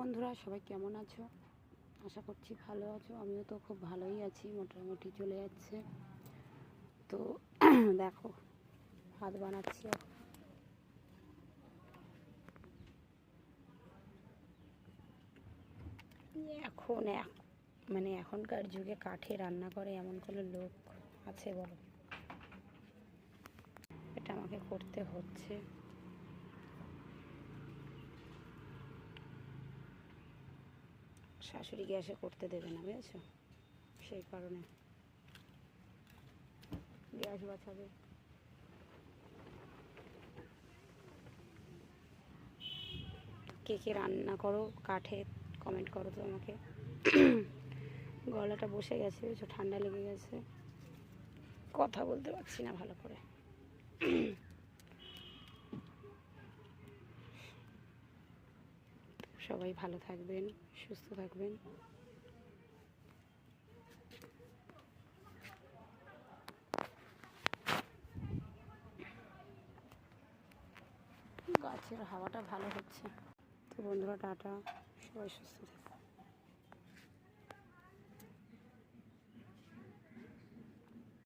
বন্ধুরা, সবাই কেমন আছো? আশা করছি ভালো আছো। আমিও তো খুব ভালোই আছি, মোটামুটি চলে যাচ্ছে। তো দেখো, ভাত বানাচ্ছি। এখন মানে এখনকার যুগে কাঠে রান্না করে এমন কোনো লোক আছে বলো? এটা আমাকে করতে হচ্ছে। শাশুড়ি গ্যাসে করতে দেবে না, বুঝেছো? সেই কারণে গ্যাস বাঁচাবে। কে কে রান্না করো কাঠে, কমেন্ট করো তো আমাকে। গলাটা বসে গেছে, বুঝছো, ঠান্ডা লেগে গেছে, কথা বলতে পারছি না ভালো করে। সবাই ভালো থাকবেন, সুস্থ থাকবেন। গাছের হাওয়াটা ভালো হচ্ছে। তো বন্ধুরা, টাটা, সবাই সুস্থ থাকবেন।